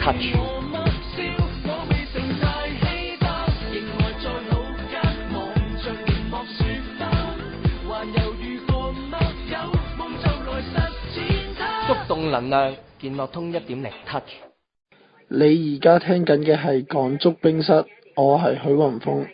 touch。觸動能量，健樂通 1.0 touch。你而家聽緊嘅係港足冰室，我係許宏峰。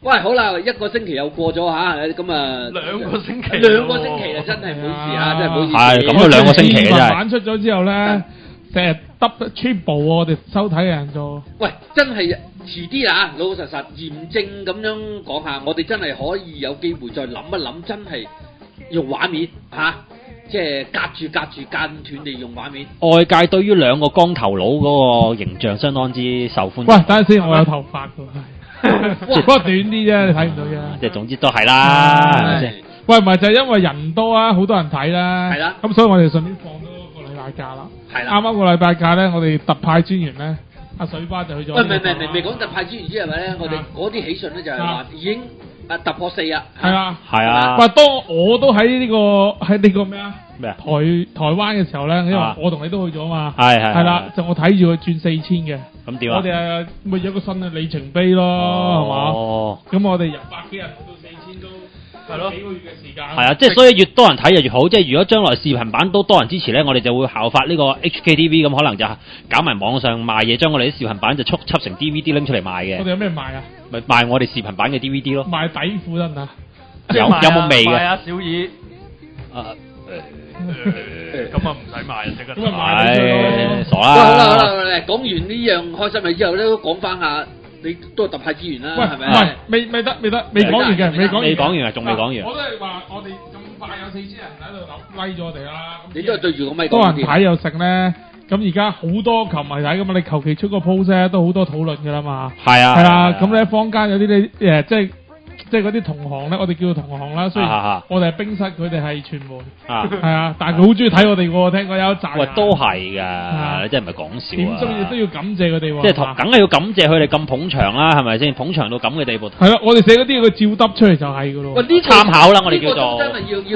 喂，好啦，一個星期又過咗吓，咁啊兩個星期啊，真係唔好意思啊，真係唔好意思。係咁啊，兩個星期嘅真係。版出咗之後咧，成日 double triple 我哋收睇嘅人做。喂，真係遲啲啊，老老實實嚴正咁樣講下，我哋真係可以有機會再諗一諗，真係用畫面吓，即係隔住間斷地用畫面。外界對於兩個光頭佬嗰個形象相當之受歡迎。喂，等陣先，我有頭髮㗎。不過短啲啫，你睇唔到啫。即係總之都係啦，係咪先？喂，唔係就係因為人多啊，好多人睇啦。係啦。咁所以我哋順便放咗個禮拜假啦。係啦。啱啱個禮拜假咧，我哋特派專員咧，阿水花就去咗。喂，未講特派專員之係咪咧？我哋嗰啲喜訊咧就係話已經突破4日。係啊。係啊。喂，當我都喺呢個咩啊？咩啊？台灣嘅時候咧，因為我同你都去咗嘛。係。係啦，就我睇住佢轉4000嘅。咁點啊？我哋咪有個新嘅里程碑咯，係嘛？哦。咁我哋由百幾人到4000都係咯，幾個月嘅時間。係啊，即係所以越多人睇就越好。即係如果將來視頻版都多人支持咧，我哋就會效法呢個 HKTV 咁，可能就搞埋網上賣嘢，將我哋啲視頻版就輯成 DVD 拎出嚟賣嘅。我哋有咩賣啊？咪賣我哋視頻版嘅 DVD 咯。賣底褲得唔得？有冇味嘅？賣啊，小二。咁啊唔使賣啊，即刻賣。傻啦！好啦，講完呢樣開心嘅之後咧，都講翻下你都係特派資源啦，係咪？未得，未講完嘅，未講完啊，仲未講完。我都係話我哋咁快有4000人喺度拉咗我哋啦。你都係對住個咪講。多人睇又食咧，咁而家好多球迷睇噶嘛，你求其出個 post 咧都好多討論噶啦嘛。係啊。係啦，咁咧坊間有啲咧即係嗰啲同行咧，我哋叫做同行啦。雖然我哋係冰室，佢哋係傳媒。係啊，但係佢好中意睇我哋喎。聽講有一集。喂，都係㗎，你真係唔係講笑啊！點中意都要感謝佢哋喎。即係梗係要感謝佢哋咁捧場啦，係咪先？捧場到咁嘅地步。係啦，我哋寫嗰啲佢照揼出嚟就係㗎咯。喂，呢參考啦，我哋叫做。喂，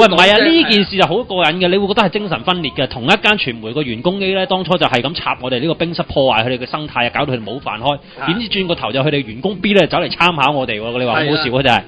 唔係啊，呢件事就好過癮嘅，你會覺得係精神分裂嘅。同一間傳媒個員工 A 咧，當初就係咁插我哋呢個冰室，破壞佢哋嘅生態，搞到佢哋冇飯開。點知轉個頭就佢哋員工 B 咧走嚟參考我哋喎，你話好好笑啊！真係。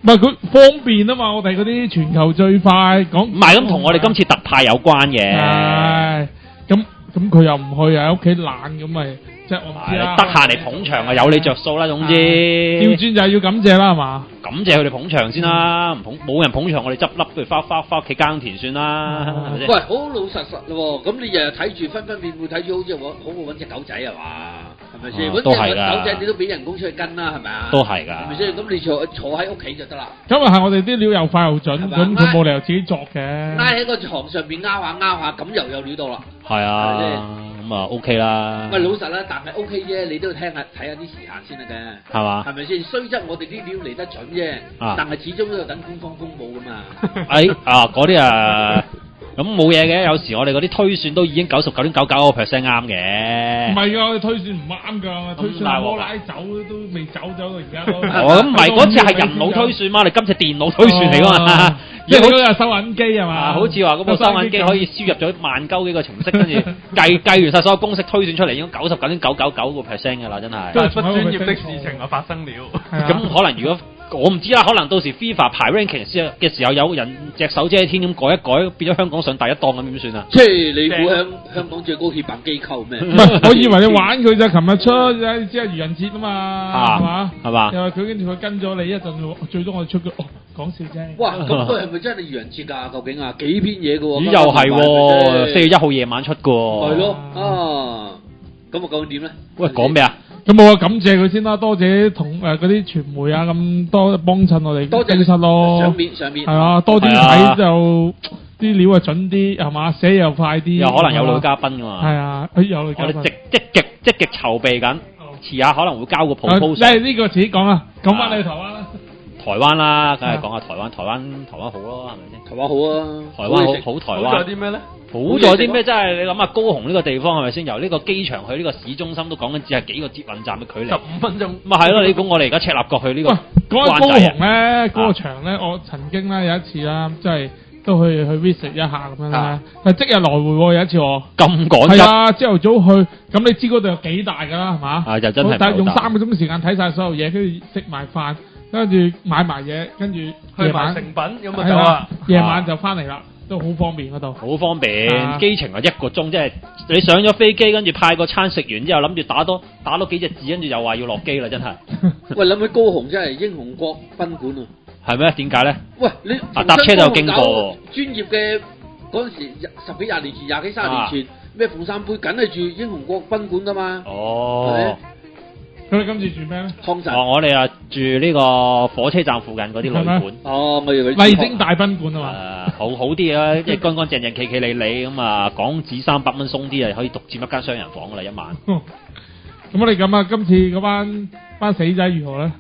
唔係佢方便啊嘛，我哋嗰啲全球最快講。唔係咁同我哋今次特派有關嘅。係，咁佢又唔去啊，喺屋企懶咁咪，即係我唔知啦。得閒嚟捧場啊，有你着數啦，總之。調轉就係要感謝啦，係嘛？感謝佢哋捧場先啦，冇人捧場，我哋執笠，不如翻屋企耕田算啦，係咪先？喂，好老實實咯喎，咁你日日睇住分辨會睇住，好似好過揾隻狗仔係嘛？係咪先？揾隻狗仔你都俾人工出去跟啦，係咪啊？都係㗎。係咪先？咁你坐喺屋企就得啦。咁啊係，我哋啲料又快又準，咁佢冇理由自己作嘅。挨喺個床上邊拗下，咁又有料到啦。係啊，咁啊 OK 啦。喂，老實啦，但係 OK 啫，你都要睇下啲時限先得嘅。係嘛？係咪先？雖則我哋啲料嚟得準啫，但係始終都要等官方公佈㗎嘛。嗰啲啊。咁冇嘢嘅，有時我哋嗰啲推算都已經99.99%啱嘅。唔係㗎，我哋推算唔啱㗎，推算摩拉走都未走到而家都。咁唔係嗰次係人腦推算嘛，你今次電腦推算嚟㗎嘛。即係嗰個收銀機係嘛？好似話嗰部收銀機可以輸入咗萬鳩幾個程式，跟住計完晒所有公式推算出嚟，已經99.999%㗎啦，真係。都係不專業的事情啊發生了。咁可能如果我唔知啦，可能到時 FIFA 排 ranking 嘅時候有人隻手遮天咁改一改，變咗香港上第一檔咁點算啊？即係你估香港最高協辦機構咩？唔係，我以為你玩佢就琴日出，即係愚人節啊嘛，係嘛？又話佢跟住佢跟咗你一陣，最多我哋出句講笑啫。哇！咁佢係咪真係愚人節㗎？究竟啊幾篇嘢㗎喎？咦，又係喎，4月1號夜晚出㗎喎。係咯，咁啊究竟點咧？喂，講咩啊？咁我感謝佢先啦，多謝同嗰啲傳媒啊咁多幫襯我哋冰室咯。上面係啊，多啲睇就啲料啊準啲係嘛，寫又快啲。又可能有女嘉賓㗎嘛。係啊，有女嘉賓。我哋積極籌備緊，遲下可能會交個 proposal。呢個自己講啦，講翻你台灣啦。台灣啦，梗係講下台灣好咯，係咪先？台灣好啊，台灣好台灣。好在啲咩咧？好在啲咩？真係你諗下高雄呢個地方係咪先？由呢個機場去呢個市中心都講緊只係幾個捷運站嘅距離。15分鐘。咪係咯，你估我哋而家赤鱲角去呢個講緊高雄咧，嗰個場咧，我曾經咧有一次啦，即係都去 visit 一下咁樣啦，係即日來回喎，有一次我咁趕急。係啊，朝頭早去，咁你知嗰度有幾大㗎啦，係嘛？啊，就真係。但係用3個鐘時間睇晒所有嘢，跟住食埋飯，跟住買埋嘢，跟住夜晚成品咁啊走啊，夜晚就翻嚟啦。都好方便嗰度，好方便，機程係1個鐘，即係你上咗飛機，跟住派個餐食完之後，諗住打多幾隻字，跟住又話要落機啦，真係。喂，諗起高雄真係英雄國賓館啊！係咩？點解咧？喂，你搭車都有經過喎。專業嘅嗰陣時10幾20年前、20幾30年前，咩鳳山杯梗係住英雄國賓館噶嘛？哦。咁你今次住咩咧？康臣。我哋啊住呢個火車站附近嗰啲旅館。哦，我以為麗晶大賓館啊嘛。好啲啊，即係乾乾淨淨、企企理理咁啊，港紙300蚊鬆啲啊，可以獨佔一間雙人房噶啦1晚。咁我哋咁啊，今次嗰班死仔如何咧？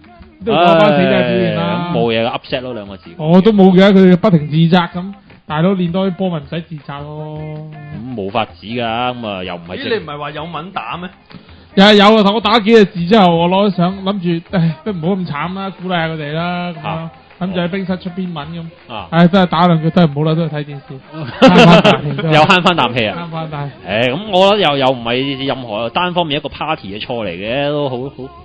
都講班死仔表現啦。冇嘢嘅 upset 咯2個字。我都冇嘅，佢哋不停自責咁。大佬練多啲波咪唔使自責咯。咁冇法子㗎，咁啊又唔係。你唔係話有文打咩？有啊，同我打幾隻字之後，我攞相諗住，都唔好咁慘啦，鼓勵下佢哋啦，咁樣諗住喺冰室出篇文咁，真係打2句都係唔好啦，都係睇電視，又慳翻啖氣啊！慳翻啖。咁我覺得又唔係任何單方面一個 party 嘅錯嚟嘅，都好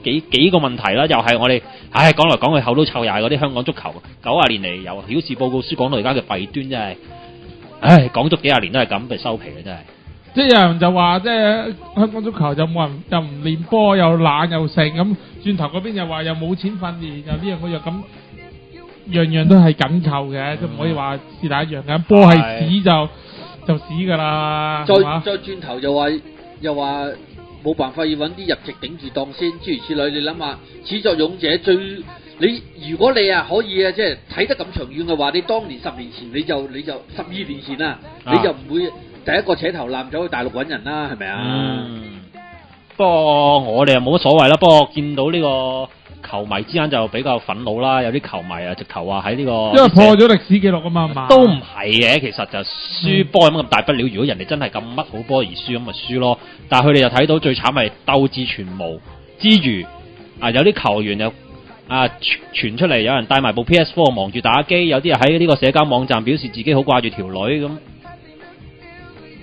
幾個問題啦，又係我哋，講嚟講去口都臭，又係嗰啲香港足球90年嚟由曉視報告書講到而家嘅弊端，真係，講足幾廿年都係咁，被收皮嘅真係。即係有人就話，即係香港足球就冇人又唔練波，又懶又剩咁，轉頭嗰邊又話又冇錢訓練，又呢樣嗰樣咁，樣樣都係緊扣嘅，都唔可以話是但一樣嘅。波係屎就屎噶啦。再轉頭又話冇辦法要揾啲入籍頂住檔先，諸如此類。你諗下，始作俑者如果你啊可以啊，即係睇得咁長遠嘅話，你當年10年前你就12年前啊，你就唔會第一個扯頭纜走去大陸揾人啦，係咪啊？不過我哋又冇乜所謂啦。不過見到呢個球迷之間就比較憤怒啦，有啲球迷啊直頭話喺呢個因為破咗歷史記錄啊嘛，都唔係嘅，其實就輸波有乜咁大不了？如果人哋真係咁乜好波而輸咁咪輸咯。但係佢哋又睇到最慘係鬥志全無之餘，有啲球員又傳出嚟有人帶埋部 PS4 忙住打機，有啲人喺呢個社交網站表示自己好掛住條女咁。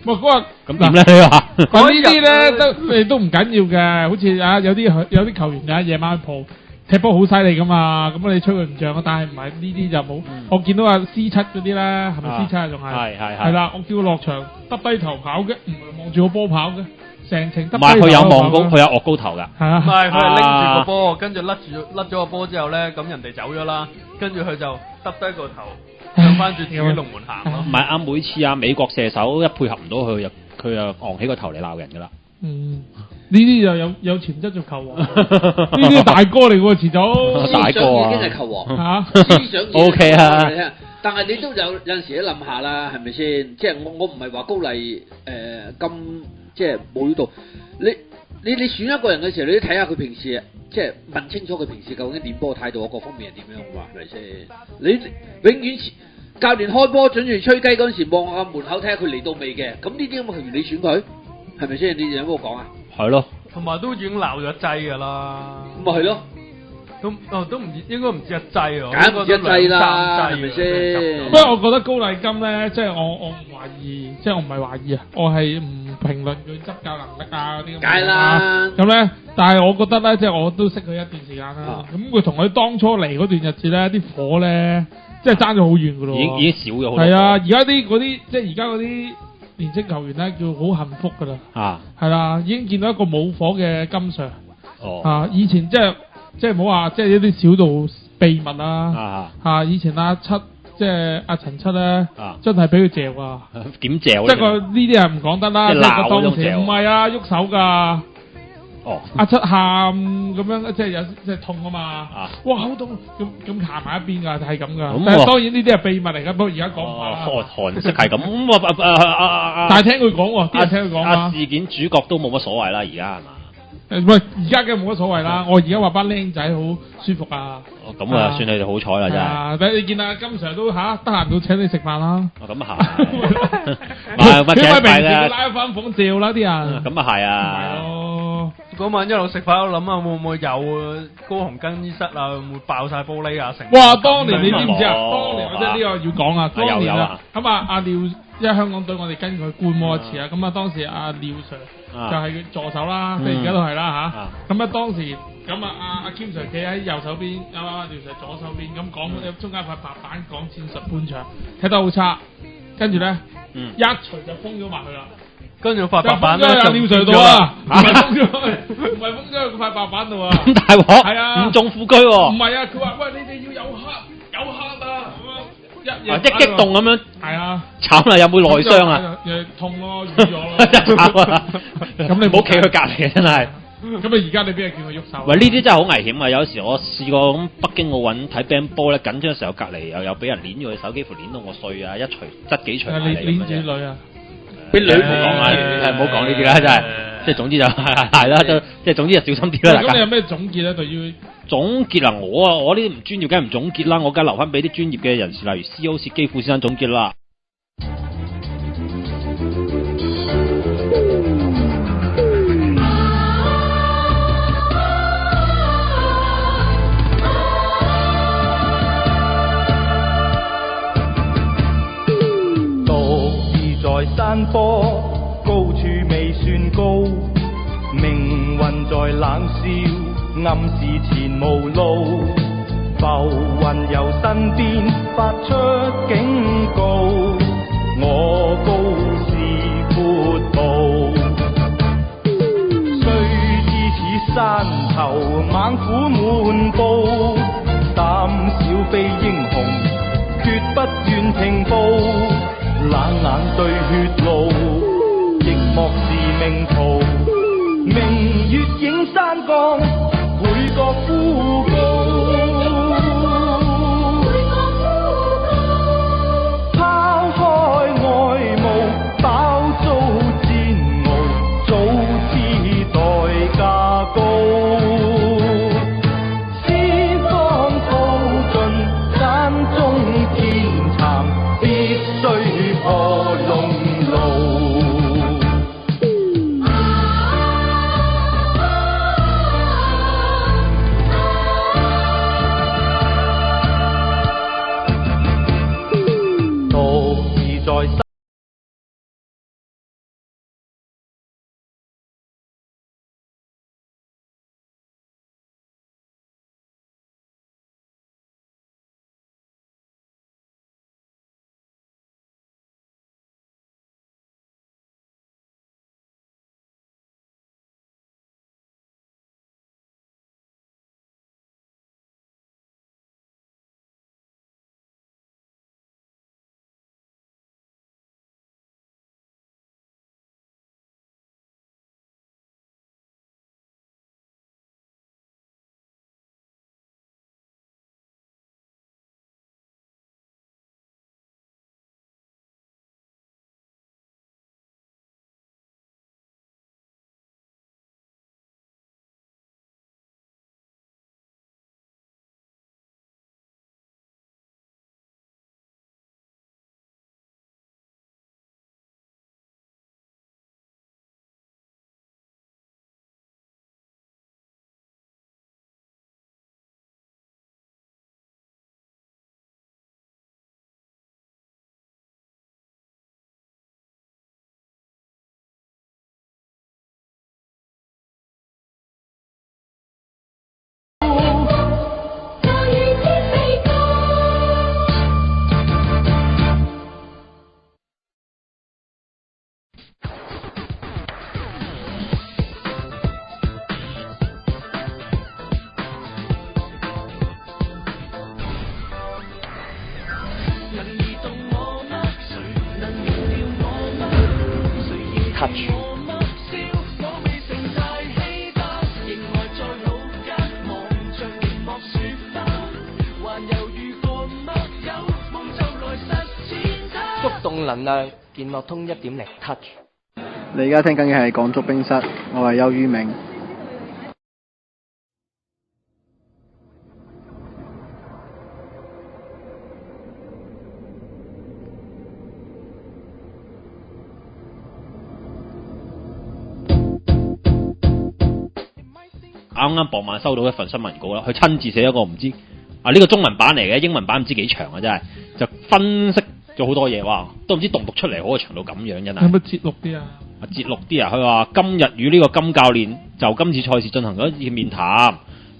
咁點咧？你話呢啲咧都唔緊要嘅，好似有啲球員夜晚蒲踢波好犀利噶嘛，咁你吹佢唔脹，但係唔係呢啲就冇。我見到C7嗰啲咧，係咪 C7仲係？係啦，我叫佢落場耷低頭跑嘅，唔係望住個波跑嘅，成程耷低頭。唔係佢有望高，佢有岳高頭㗎。係啊，唔係佢係拎住個波，跟住甩咗個波之後咧，咁人哋走咗啦，跟住佢就耷低個頭。上翻住自己龍門行咯，唔係每次美國射手一配合唔到佢又昂起個頭嚟鬧人噶啦。呢啲就有潛質做球王，呢啲大哥嚟喎，遲早大哥已經係球王嚇，思想已經 OK 啊。但係你都有陣時都諗下啦，係咪先？即係我唔係話高麗咁即係冇呢度。你選一個人嘅時候，你都睇下佢平時即係問清楚佢平時究竟練波態度各方面係點樣，係咪先？你永遠教練開波準備吹雞嗰陣時，望下門口睇下佢嚟到未嘅，咁呢啲咁嘅球員你選佢係咪先？你有冇講啊？係咯，同埋都已經鬧咗劑㗎啦。咁咪係咯。都唔應該唔止一劑喎，梗唔止一劑啦，係咪先？不過我覺得高麗金咧，即係我唔懷疑，即係我唔係懷疑啊，我係唔評論佢執教能力啊嗰啲咁。梗係啦。咁咧，但係我覺得咧，即係我都識佢一段時間啦。咁佢同佢當初嚟嗰段日子咧，啲火咧，即係爭咗好遠噶咯。已經少咗好多。係啊，而家啲即係而家嗰啲年青球員咧，叫好幸福噶啦。啊。係啦，已經見到一個冇火嘅金 Sir。哦。啊，以前即係唔好話，即係一啲小道秘密啊！以前七即係阿陳七咧，真係俾佢嚼啊！點嚼？即係個呢啲係唔講得啦，即係個當時唔係啊，喐手噶。哦，阿七喊咁樣，即係即係痛啊嘛！哇，好痛！咁行埋一邊噶，係咁噶。但係當然呢啲係秘密嚟噶，不過而家講唔下啦。韓式係咁但係聽佢講喎，啲人聽佢講啊。事件主角都冇乜所謂啦，而家係嘛？喂，而家梗係冇乜所謂啦。我而家話班僆仔好舒服啊。哦，咁啊，算你哋好彩啦，真係。啊，你見阿金 Sir 都得閒到請你食飯啦。哦，咁啊係。乜因為平時啦？拉翻房照啦啲人。咁啊係啊。係咯。嗰晚一路食飯，我諗下會唔會有高雄更衣室啊？會唔會爆晒玻璃啊？成哇！當年你知唔知啊？哦當年我真係呢個要講啊。當年啊，咁啊阿廖，因為香港隊我哋跟佢觀摩一次啊。咁啊當時阿廖 Sir 就係佢助手啦，即係而家都係啦吓。咁啊當時咁啊阿 Kim Sir 企喺右手邊，阿廖 Sir 左手邊，咁講中間塊白板講戰術半場，踢得好差，跟住咧一錘就封咗埋佢啦。跟住塊白板咧就廖 Sir 度啊，唔係封咗佢塊白板度啊。咁大鑊，係啊，唔中副車喎。唔係啊，佢話喂你哋要有黑啊，咁樣一激動咁樣。係啊，慘啦，有冇內傷啊？痛咯，瘀咗咯。真係慘啊！咁你唔好企佢隔離啊，真係。咁啊，而家你邊係叫佢喐手？喂，呢啲真係好危險啊！有時我試過咁北京奧運睇乒乓波咧，緊張嘅時候隔離又有俾人攆住佢手，幾乎攆到我碎啊！一錘執幾錘埋嚟咁你攆住女啊？俾女唔好講啦，唔好講呢啲啦，真係。即係總之就係啦，即係總之就小心啲啦。咁你有咩總結咧？對於總結啊，我呢啲唔專業，梗係唔總結啦，我梗係留翻俾啲專業嘅人士，例如 C.O. 薛基富先生總結啦。在山坡高處未算高，命運在冷笑，暗示前無路。浮雲由身邊發出警告，我高是闊步。雖知此山頭猛虎滿布，膽小非英雄，決不願停步。冷眼對血路，亦莫是命途。明月映山崗，倍覺孤高。拋開外霧，飽遭煎熬，早知代價高。先方耗盡眼中天蠶，必須破龍路。獨自在touch。觸動能量，健樂通1.0 touch。你而家聽緊嘅係港足冰室，我係邱於明。啱啱傍晚收到一份新聞稿啦，佢親自寫一個唔知啊呢個中文版嚟嘅，英文版唔知幾長啊，真係就分析咗好多嘢，哇，都唔知讀唔讀出嚟，可以長到咁樣真係。有冇節錄啲啊？節錄啲啊，佢話今日與呢個金教練就今次賽事進行咗一次面談，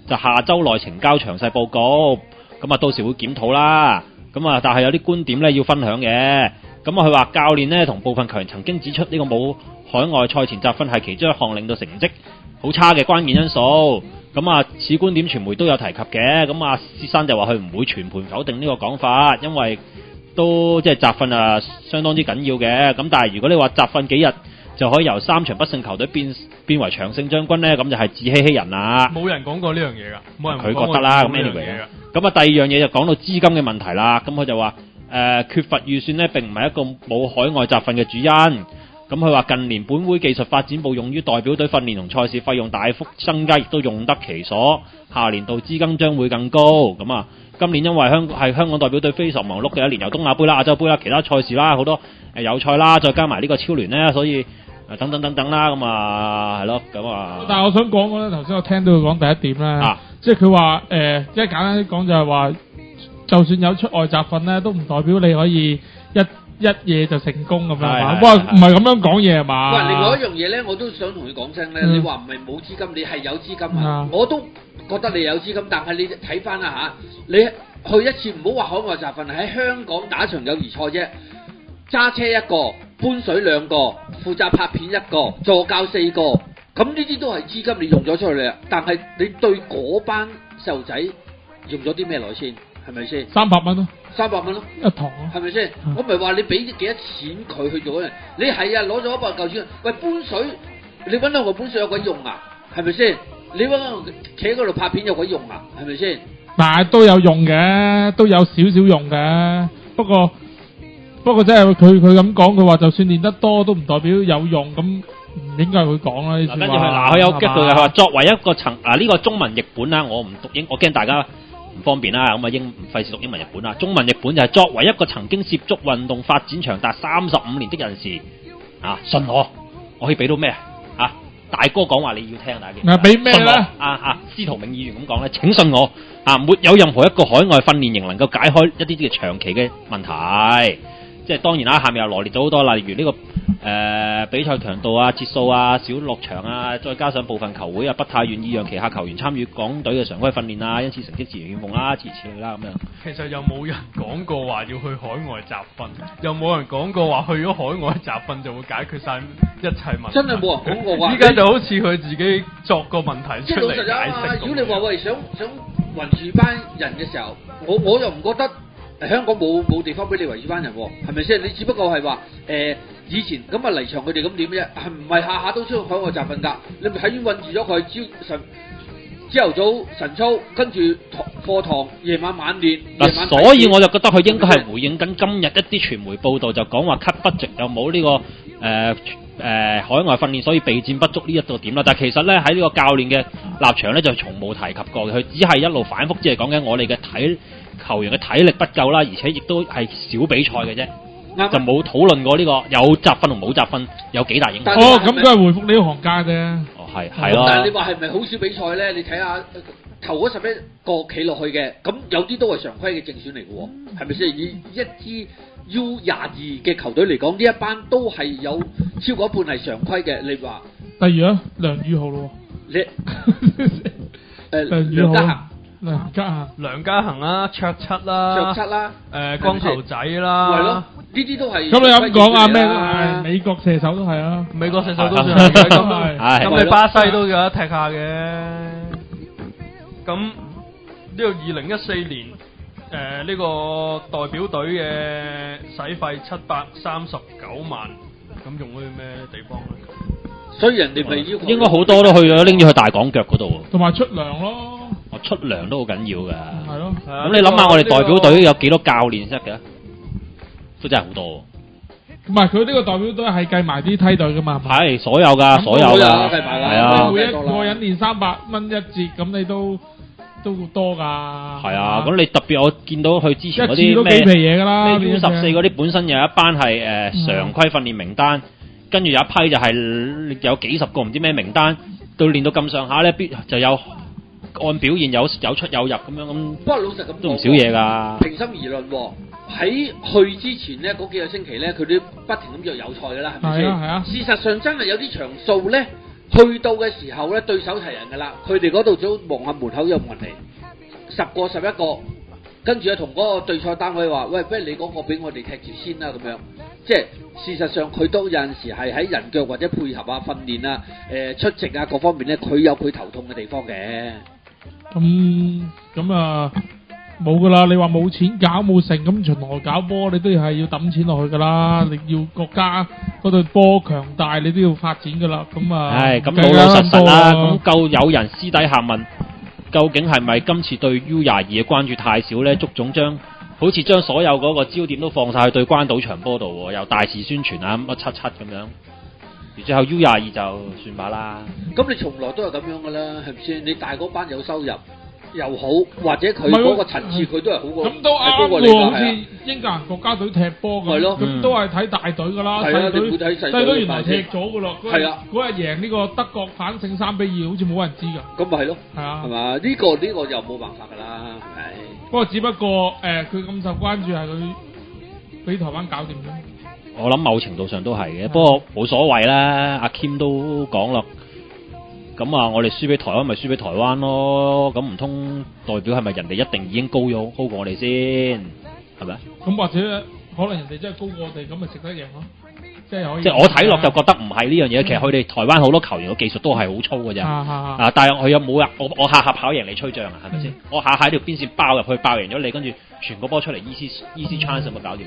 就下週內呈交詳細報告，咁啊到時會檢討啦。咁啊，但係有啲觀點咧要分享嘅。咁啊，佢話教練呢同部分球員曾經指出呢個冇海外賽前集訓係其中一項令到成績好差嘅關鍵因素。咁啊，此觀點傳媒都有提及嘅。咁啊，薛生就話佢唔會全盤否定呢個講法，因為都即係集訓啊相當之緊要嘅。咁但係如果你話集訓幾日就可以由3場不勝球隊變為長勝將軍呢，咁就係自欺欺人啦。冇人講過呢樣嘢㗎，冇人佢覺得啦。咁 anyway 咁啊，第二樣嘢就講到資金嘅問題啦。咁佢就話缺乏預算呢並唔係一個冇海外集訓嘅主因。咁佢話近年本會技術發展部用於代表隊訓練同賽事費用大幅增加，亦都用得其所。下年度資金將會更高。咁啊，今年因為香港代表隊非常忙碌嘅一年，由東亞杯啦、亞洲杯啦、其他賽事啦、好多友賽啦，再加埋呢個超聯呢，所以等等啦，咁啊係咯，咁啊。但係我想講嘅咧，頭先我聽到佢講第一點咧，即係佢話即係簡單啲講就係話，就算有出外集訓咧，都唔代表你可以一夜就成功咁樣嘛。哇，唔係咁樣講嘢係嘛？喂，另外一樣嘢咧，我都想同你講聲咧，你話唔係冇資金，你係有資金啊，我都覺得你有資金，但係你睇翻啦嚇，你去一次唔好話海外集訓，喺香港打場友誼賽啫，揸車一個，搬水2個，負責拍片1個，助教4個，咁呢啲都係資金你用咗出去啦。但係你對嗰班細路仔用咗啲咩來先？係咪先？300蚊咯，300蚊咯，一堂係咪先？我唔係話你俾幾多錢佢去做嗰樣，你係啊攞咗100嚿錢，喂搬水，你揾兩個搬水有鬼用啊？係咪先？你揾個企喺嗰度拍片有鬼用啊？係咪先？嗱，都有用嘅，都有少少用嘅，不過真係佢咁講，佢話就算練得多都唔代表有用，咁唔應該會講啦。跟住佢有一句嘅，佢話作為一個呢個中文譯本啦，我唔讀英，我驚大家唔方便啦，咁啊費事讀英文譯本啦。中文譯本就係作為一個曾經涉足運動發展長達35年的人士，信我可以俾到咩啊？大哥講話你要聽，大家俾咩咧？司徒明議員咁講咧，請信我沒有任何一個海外訓練營能夠解開一啲嘅長期嘅問題。即係當然啦，下面又羅列咗好多，例如呢個比賽強度啊、節數啊、少落場啊，再加上部分球會不太願意讓旗下球員參與港隊嘅常規訓練啊，因此成績自然欠奉啦，諸如此類啦咁樣。其實又冇人講過話要去海外集訓，又冇人講過話去咗海外集訓就會解決晒一切問題。真係冇人講過話。依家就好似佢自己作個問題出嚟解釋。如果你話喂想圍住班人嘅時候，我又唔覺得。香港冇地方俾你圍住班人喎，係咪先？你只不過係話以前咁啊嚟場佢哋咁點啫？係唔係下下都需要海外集訓㗎？你咪喺院韞住咗佢朝頭早晨操，跟住課堂夜晚晚練。所以我就覺得佢應該係回應緊今日一啲傳媒報道，就講話 cut budget又冇呢個海外訓練，所以備戰不足呢一個點啦。但係其實咧喺呢個教練嘅立場咧就從冇提及過嘅，佢只係一路反覆只係講緊我哋嘅球員嘅體力不夠啦，而且亦都係少比賽嘅啫，就冇討論過呢個有集訓同冇集訓有幾大影響。咁都係回覆呢個行家啫。係咯。但係你話係咪好少比賽咧？你睇下頭嗰11個企落去嘅，咁有啲都係常規嘅正選嚟嘅喎，係咪先？以一支 U22嘅球隊嚟講，呢一班都係有超過一半係常規嘅。你話例如啊，梁宇豪咯，梁家恒啦，卓七啦，光頭仔啦，係咯，呢啲都係。咁你咁講啊咩？美國射手都係啊，美國射手都算係咁你巴西都有得踢下嘅。咁呢個2014年呢個代表隊嘅使費739萬，咁用咗啲咩地方咧？所以人哋咪要應該好多都去咗拎咗去大港腳嗰度，同埋出糧咯。出糧都好緊要㗎。係咯。咁你諗下，我哋代表隊有幾多教練識嘅？都真係好多。唔係佢呢個代表隊係計埋啲梯隊㗎嘛？係所有㗎，所有㗎。係啊。每一個人練300蚊一節，咁你都多㗎。係啊，咁你特別我見到佢之前嗰啲咩U14嗰啲本身有一班係常規訓練名單，跟住有一批就係有幾十個唔知咩名單。到練到咁上下咧，必就有按表現有出有入咁樣咁。不過老實咁都唔少嘢㗎。平心而論喎，喺去之前咧嗰幾個星期咧，佢都不停咁約有賽㗎啦，係咪先？係啊。事實上真係有啲場數咧，去到嘅時候咧，對手齊人㗎啦，佢哋嗰度都望下門口有冇人嚟，10個11個，跟住同嗰個對賽單位話：喂，不如你嗰個俾我哋踢住先啦咁樣。即係事實上，佢都有陣時係喺人腳或者配合啊、訓練啊、出席啊各方面咧，佢有佢頭痛嘅地方嘅。咁啊冇噶啦！你話冇錢搞冇成，咁循環搞波，你都係要抌錢落去噶啦！你要國家嗰隊波強大，你都要發展噶啦。咁啊，咁老老實實啦。咁夠有人私底下問，究竟係咪今次對 U22嘅關注太少咧？足總好似將所有嗰個焦點都放晒去對關島場波度喎，又大肆宣傳啊乜七咁樣，然之後 U22就算吧啦。咁你從來都係咁樣噶啦，係咪先？你大嗰班有收入又好，或者佢嗰個層次佢都係好過，咁都啱喎。好似英格蘭國家隊踢波咁，咁都係睇大隊噶啦。細隊原來踢咗噶咯。係啊，嗰日贏呢個德國反勝3-2，好似冇人知噶。咁咪係咯。係啊。係嘛？呢個又冇辦法噶啦，係咪？不過只不過佢咁受關注係佢俾台灣搞掂咗。我諗某程度上都係嘅，不過冇所謂啦。阿 Kim 都講啦，咁啊，我哋輸俾台灣咪輸俾台灣咯。咁唔通代表係咪人哋一定已經高過我哋先？係咪？咁或者可能人哋真係高過我哋，咁咪值得贏咯。即係我睇落就覺得唔係呢樣嘢。其實佢哋台灣好多球員嘅技術都係好粗嘅啫。但係佢有冇我下跑贏你吹脹啊？係咪先？我下喺條邊線爆入去，爆贏咗你，跟住傳個波出嚟 easy chance 咁就搞掂你。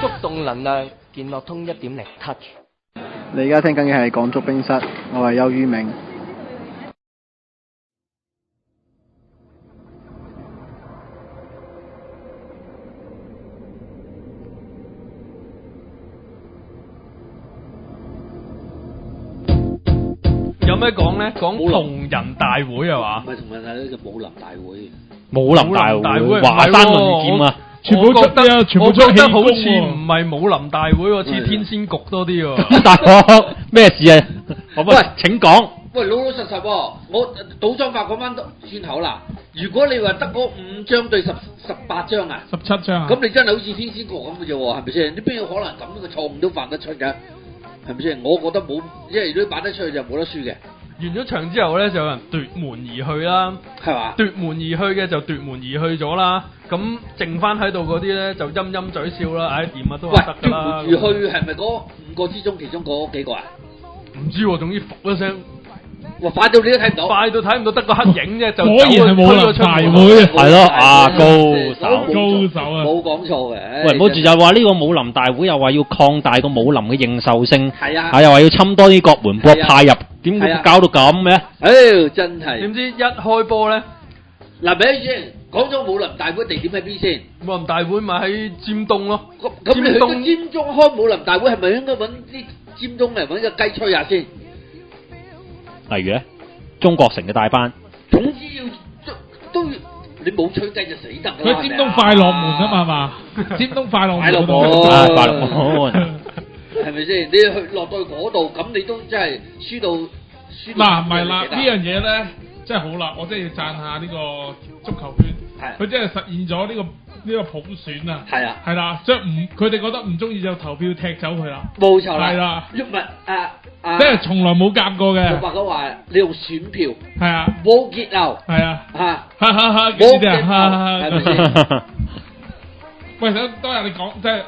觸動能量，健樂通1.0 Touch。你而家聽緊嘅係港足冰室，我係邱於明。咩講咧？講同仁大會係嘛？唔係同仁大會，叫武林大會。武林大會，華山論劍啊！全部出啲啊！全部出我覺得好似氣功喎唔係武林大會喎，似天仙局多啲喎。大哥咩事啊？喂，請講。喂，老老實實喎，我賭莊法講翻轉頭啦。如果你話得嗰5張對18張啊，17張啊，咁你真係好似天仙局咁嘅啫喎，係咪先？你邊有可能咁嘅錯誤都犯得出㗎？係咪先？我覺得冇，因為如果擺得出去就冇得輸嘅。完咗場之後咧，就有人奪門而去啦，係嘛？奪門而去嘅就奪門而去咗啦。咁剩翻喺度嗰啲咧就陰陰嘴笑啦。唉，掂啊都話得㗎啦。奪門而去係咪嗰5個之中其中嗰幾個啊？唔知喎，總之伏一聲。哇！快到你都睇唔到，快到睇唔到，得個黑影啫，就果然係武林大會，係咯，啊高手啊，冇講錯嘅。喂，唔好住就話呢個武林大會又話要擴大個武林嘅認受性，係啊，又話要侵多啲國門國派入，點會搞到咁嘅？唉，真係。點知一開波咧，嗱，咪先講咗武林大會地點喺邊先？武林大會咪喺尖東咯。咁你去到尖東開武林大會，係咪應該揾啲尖東嚟揾個雞吹下先？例如咧，中國城嘅大班，總之要都你冇吹雞就死得㗎啦。佢尖東快樂門啊嘛，係嘛？尖東快樂門，快樂門，係咪先？你去落到去嗰度，咁你都真係輸到。嗱，唔係啦，呢樣嘢咧真係好啦，我真係要讚下呢個足球圈，佢真係實現咗呢個普選啊！係啊，係啦，即係佢哋覺得唔中意就投票踢走佢啦。冇錯啦，係啦，唔係即係從來冇夾過嘅。白哥話你用選票，係啊，冇結流，係啊，冇結流，係咪先？喂，當日你講即係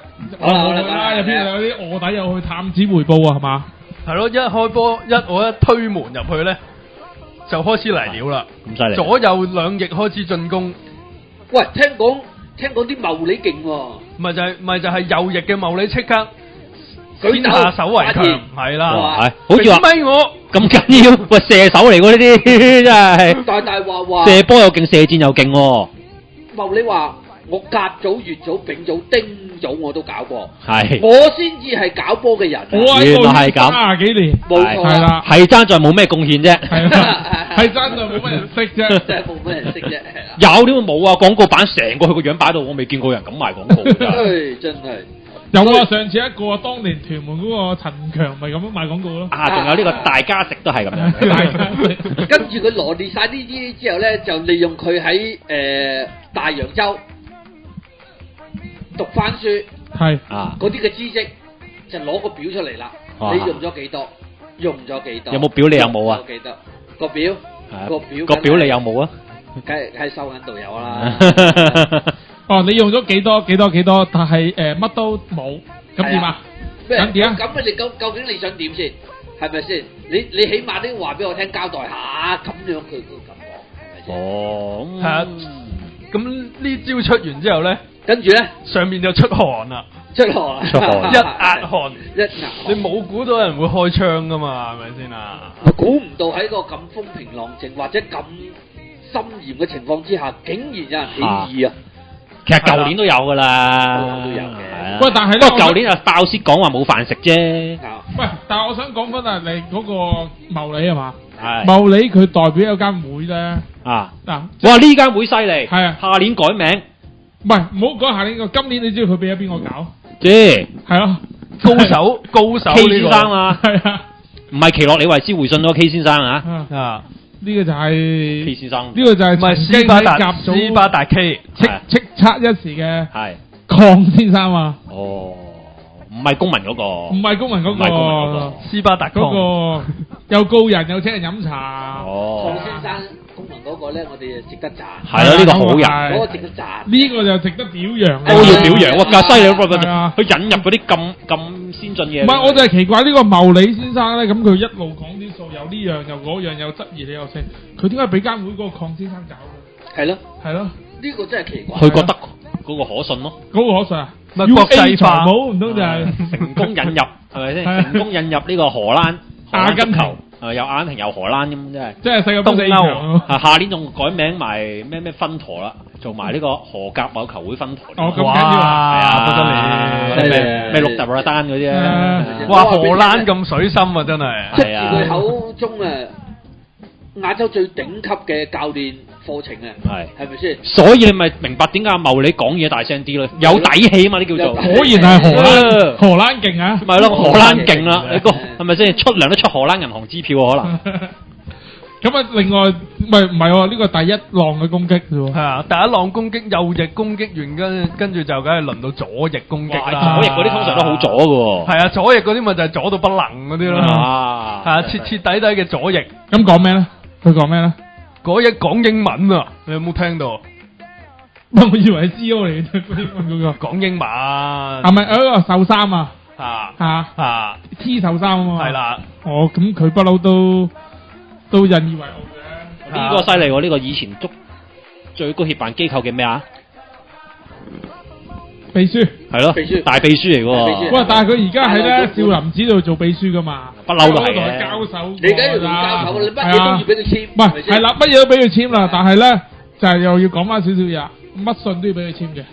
啦，入邊有啲臥底又去探子回報啊，係嘛？係咯，一開波我一推門入去咧，就開始嚟料啦。咁犀利！左右兩翼開始進攻。喂，聽講啲茂利勁喎。咪就係右翼嘅茂利即刻先下手為強，係啦。好似話我咁緊要，喂射手嚟喎呢啲真係。大話射波又勁，射箭又勁喎。茂利話：我甲組、乙組、丙組、丁組我都搞過，係我先至係搞波嘅人。原來係咁，30幾年，冇錯啦，係爭在冇咩貢獻啫，係爭在冇乜人識啫，真係冇乜人識啫。有點會冇啊？廣告版成個佢個樣擺到，我未見過人咁賣廣告。真係有啊！上次一個當年屯門嗰個陳強咪咁樣賣廣告咯。啊，仲有呢個大家食都係咁樣。跟住佢羅列晒呢啲之後咧，就利用佢喺大洋洲讀翻書，係啊，嗰啲嘅知識就攞個表出嚟啦。你用咗幾多？用咗幾多？有冇表？你有冇啊？幾多個表？個表你有冇啊？梗係收緊度有啦。哦，你用咗幾多？但係乜都冇，咁點啊？咁點啊？咁你究竟你想點先？係咪先？你起碼都要話俾我聽，交代下咁樣佢咁講，係咪先？哦，係啊。咁呢招出完之後咧，跟住咧上面就出汗啦，出汗，一壓汗，你冇估到人會開槍噶嘛？係咪先啊？我估唔到喺個咁風平浪靜或者咁森嚴嘅情況之下，竟然有人起義啊！其實舊年都有噶啦，都有嘅。喂，但係不過舊年就爆屍講話冇飯食啫。喂，但係我想講翻你嗰個茂利係嘛？係茂利佢代表有間會咧。啊嗱，哇呢間會犀利。係啊，下年改名。唔係，唔好講下年個，今年你知道佢俾咗邊個搞？知。係咯，高手 K 先生啊。係啊。唔係奇洛李維斯回信咗 K 先生啊。啊。呢個就係 K 先生，呢個就係唔係斯巴達 K 叱咤一時嘅係鄺先生啊！哦，唔係公民嗰個，唔係公民嗰個，斯巴達嗰個又告人又請人飲茶。鄺先生公民嗰個咧，我哋值得讚。係咯，呢個好人，嗰個值得讚。呢個就值得表揚。都要表揚，哇！咁犀利喎，佢引入嗰啲咁先進嘅。唔係，我就係奇怪呢個茂利先生咧，咁佢一路講啲數，又呢樣又嗰樣，又質疑你又剩，佢點解俾間會嗰個鄺先生搞嘅？係咯，係咯，呢個真係奇怪。佢覺得嗰個可信咯，嗰個可信啊？咪國際化冇唔通就係成功引入係咪先？成功引入呢個荷蘭阿根廷又阿根廷又荷蘭咁，真係。即係世界盃4強。下年仲改名埋咩分舵啦，做埋呢個荷甲某球會分舵。哦，咁緊要啊！係啊，不得了！咩鹿特羅丹嗰啲啊？哇，荷蘭咁水深啊，真係。出自佢口中啊，亞洲最頂級嘅教練課程啊，係咪先？所以你咪明白點解阿茂你講嘢大聲啲咯，有底氣嘛？呢叫做。果然係荷蘭勁啊！咪咯，荷蘭勁啦！你個係咪先出糧都出荷蘭銀行支票可能？咁啊，另外唔係喎，呢個第一浪嘅攻擊啫喎。係啊，第一浪攻擊右翼攻擊完，跟住就梗係輪到左翼攻擊啦。左翼嗰啲通常都好左嘅喎。係啊，左翼嗰啲咪就係左到不能嗰啲咯。係啊，徹徹底底嘅左翼。咁講咩咧？佢講咩咧？嗰日講英文啊！你有冇聽到？我以為係 C.O. 嚟嘅英文嗰個。講英文。係咪瘦衫啊？啊 T 瘦衫啊嘛。係啦。哦，咁佢不嬲都引以為傲嘅。呢個犀利喎！呢個以前足最高協辦機構嘅咩啊？秘書。係咯。秘書。大秘書嚟喎。喂，但係佢而家喺咧少林寺度做秘書噶嘛？不嬲都係嘅。同佢交手。你梗係要同佢交手，你乜嘢都要俾佢簽。唔係，係啦，乜嘢都俾佢簽啦，但係咧就係又要講翻少少嘢，乜信都要俾佢簽嘅。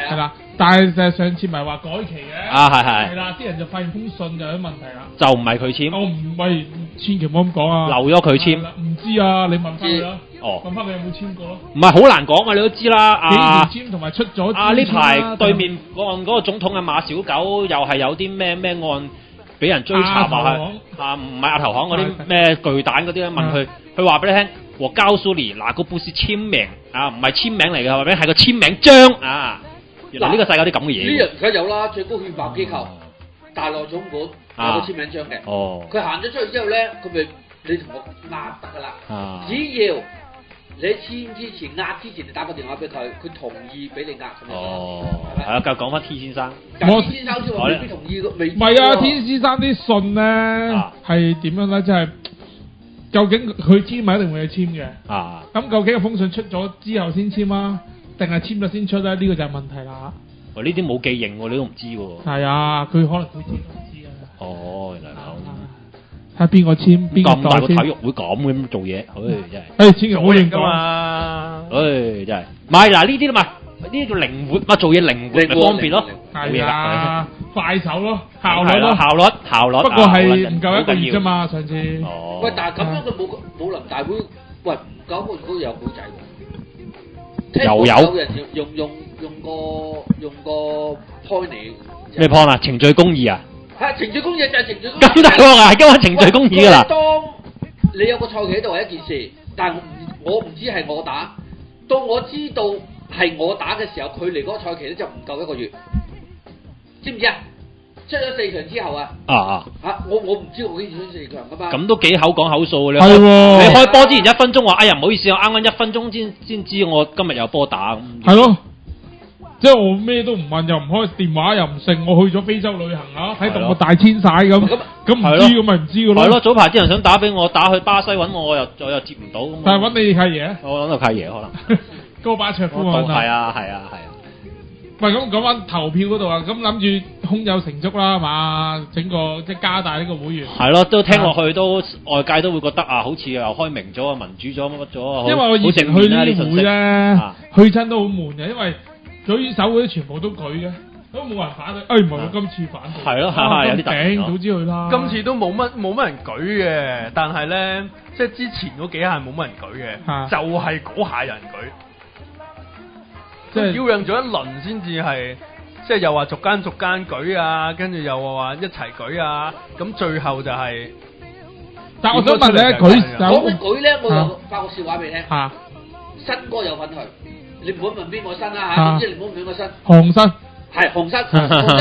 係啦。但係就上次咪話改期嘅，係啦，啲人就發現封信就有啲問題啦，就唔係佢簽，我唔係，千祈唔好咁講啊，留咗佢簽，唔知啊，你問翻佢啦，問翻佢有冇簽過咯，唔係好難講啊，你都知啦，幾年簽同埋出咗，呢排對面嗰個總統啊馬小九又係有啲咩案俾人追查話係唔係亞投行嗰啲咩巨蛋嗰啲咧，問佢話俾你聽，和交蘇尼嗱個布士簽名啊，唔係簽名嚟嘅，話俾係個簽名章啊。原來呢個世界有啲咁嘅嘢。呢人而家有啦，最高憲法機構大內總管有個簽名章嘅。佢行咗出去之後咧，佢咪你同我壓得㗎啦。只要你簽之前壓之前，你打個電話俾佢，佢同意俾你壓咁樣。係啊，繼續講翻 T 先生。T 先生先話未必同意未。唔係啊 ，T 先生啲信咧係點樣咧？即係究竟佢簽咪一定會去簽嘅。咁究竟封信出咗之後先簽啊？定係簽咗先出咧？呢個就係問題啦。呢啲冇記認喎，你都唔知喎。係啊，佢可能會簽唔知啊。哦，原來咁。睇下邊個簽，邊個代簽。咁大個體育會咁做嘢，真係。千祈唔好認㗎嘛。真係。唔係嗱，呢啲嘛，呢啲叫靈活，做嘢靈活咪方便咯。係啊，快手咯，效率咯。效率。不過係唔夠一個月啫嘛，上次。喂，但係咁樣嘅武林大會，喂唔夠一個月都有古仔喎。有人用個 point 嚟咩 point 啊？程序公義啊？係程序公義就係程序公義。咁大鑊啊！係今晚程序公義㗎啦。當你有個賽期喺度係一件事，但係我唔知係我打，到我知道係我打嘅時候，佢離嗰個賽期咧就唔夠一個月，知唔知啊？出咗4場之後我唔知我幾時出4強噶嘛？咁都幾口講口數嘅，你開波之前1分鐘話，哎呀唔好意思，我啱啱1分鐘先知我今日有波打咁。係咯，即係我咩都唔問，又唔開電話，又唔剩，我去咗非洲旅行啊，喺度我大遷徙咁唔知咁咪唔知㗎咯。係咯，早排啲人想打俾我，打去巴西揾我又接唔到。但係揾你契爺？我揾到契爺可能。高巴卓夫啊！係啊。喂，咁講翻投票嗰度啊，咁諗住胸有成竹啦，係嘛？整個即係加大呢個會員。係咯，都聽落去都外界都會覺得啊，好似又開明咗啊，民主咗乜咗。因為我以前去呢啲會咧，去親都好悶嘅，因為舉手嗰啲全部都舉嘅，都冇人反對。唔係我今次反對。係咯，有啲頂，早知去啦。今次都冇乜人舉嘅，但係咧，即係之前嗰幾下冇乜人舉嘅，就係嗰下人舉。即係擾攘咗一輪先至係，即係又話逐間舉啊，跟住又話一齊舉啊，咁最後就係。但係我想問你咧，舉講起舉咧，我又發個笑話俾你聽。新哥有份去，你唔好問邊個新啦嚇，總之你唔好問邊個新。韓新。係韓新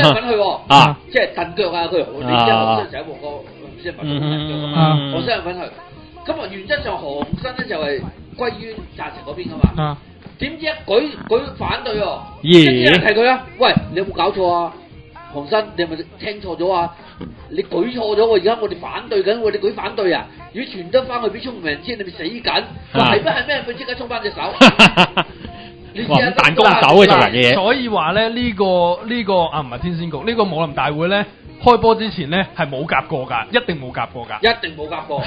有份去喎，即係蹬腳啊！佢你知韓新成日個唔知係咪蹬腳㗎嘛？韓新有份去，咁啊原則上韓新咧就係歸於贊成嗰邊㗎嘛。點知一舉反對喎？跟住人提佢啦，喂，你有冇搞錯啊？韓新，你係咪聽錯咗啊？你舉錯咗喎！而家我哋反對緊，你舉反對啊！如果傳得翻去俾聰明人知，你咪死緊。話係咩？佢即刻衝翻隻手。你試下彈弓手嘅做人嘢。所以話咧呢個啊唔係天仙局，呢個武林大會咧開波之前咧係冇夾過㗎，一定冇夾過㗎，一定冇夾過，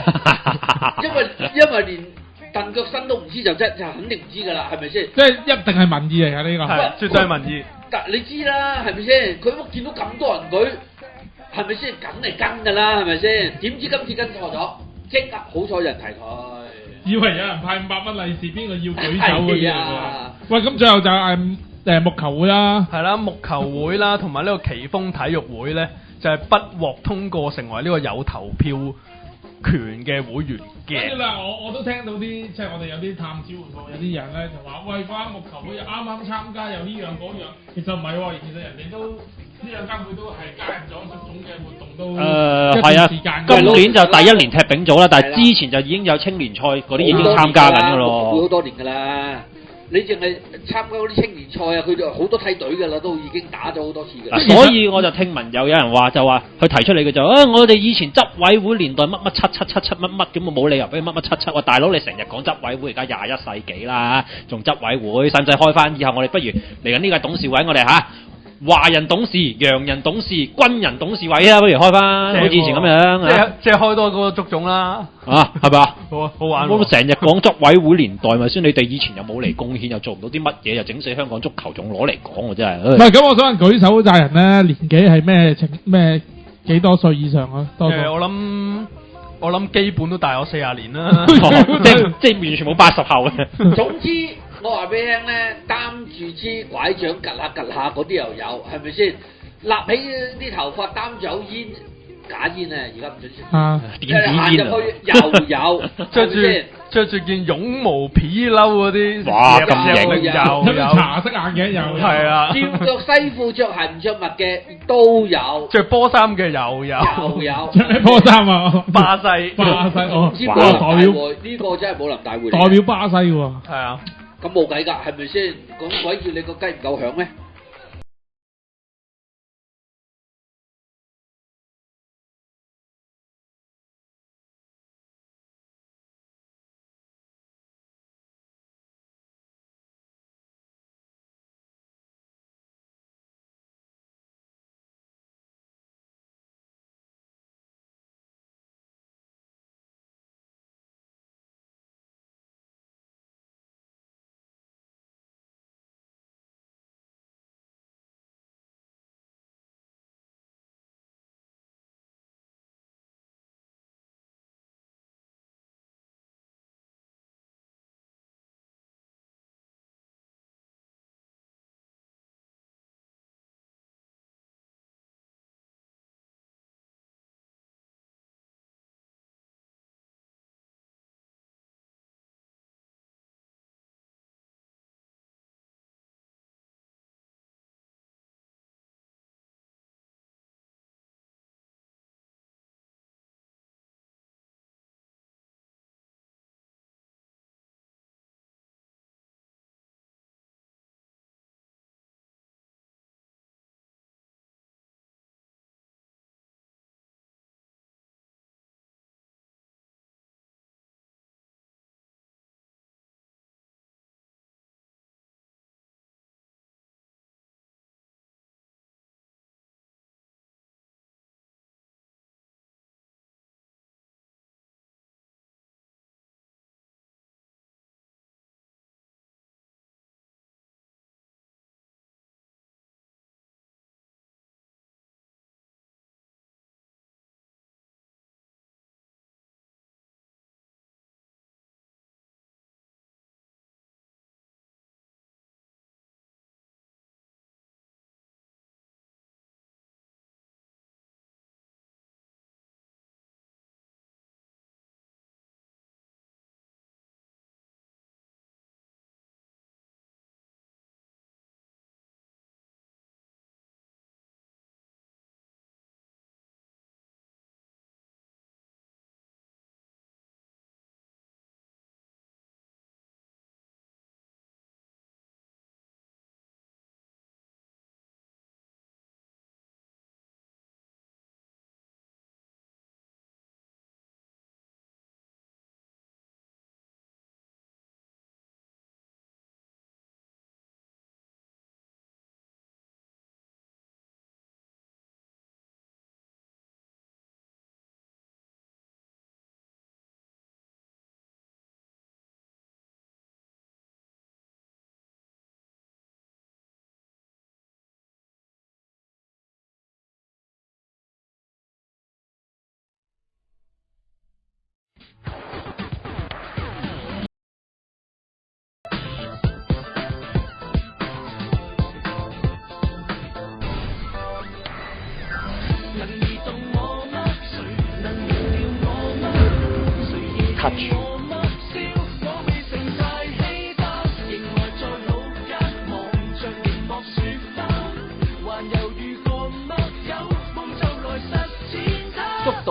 因為連鄧腳身都唔知就肯定唔知㗎啦，係咪先？即係一定係民意嚟㗎呢個。係絕對係民意。但你知啦，係咪先？佢見到咁多人舉，係咪先？梗係跟㗎啦，係咪先？點知今次跟錯咗，即刻好彩有人提佢。以為有人派500蚊利是，邊個要舉走嗰啲啊？喂，咁最後就係木球會啦。係啦，木球會啦，同埋呢個奇峰體育會咧，就係不獲通過成為呢個有投票權嘅會員嘅。跟住啦，我都聽到啲即係我哋有啲探子回報，有啲人咧就話：喂，嗰間木球會又啱啱參加，又呢樣嗰樣。其實唔係喎，其實人哋都呢兩間會都係加入咗各種嘅活動都係啊，今年就第一年踢丙組啦，但係之前就已經有青年賽嗰啲已經參加緊㗎咯。會好多年㗎啦。你淨係參加嗰啲青年賽啊，佢就好多梯隊㗎啦，都已經打咗好多次㗎啦。所以我就聽聞有人話就話佢提出嚟嘅就我哋以前執委會年代乜乜7乜乜咁，冇理由俾乜乜7。喂，大佬你成日講執委會，而家21世紀啦，仲執委會，使唔使開翻？以後我哋不如嚟緊呢個董事委，我哋華人董事、洋人董事、軍人董事委啊，不如開翻，好似以前咁樣。即係開多個足總啦。係咪啊？好玩。我成日講執委會年代咪先，你哋以前又冇嚟貢獻，又做唔到啲乜嘢，又整死香港足球，仲攞嚟講，真係。唔係咁，我想問舉手責人咧，年紀係咩幾多歲以上啊？我諗基本都大我40年啦。即係完全冇80後嘅。總之。我話俾你聽咧，擔住支拐杖趌下嗰啲又有，係咪先？立起啲頭髮，擔住口煙，假煙啊！而家唔準食。電子煙入去又有，着住件絨毛皮褸嗰啲，哇咁型，有茶色眼鏡又有，係啊，照着西褲着鞋唔着襪嘅都有，着波衫嘅又有，着咩波衫啊？巴西哦，代表呢個真係武林大會，代表巴西喎，係啊。咁冇計㗎，係咪先？咁鬼叫你個雞唔夠響咩？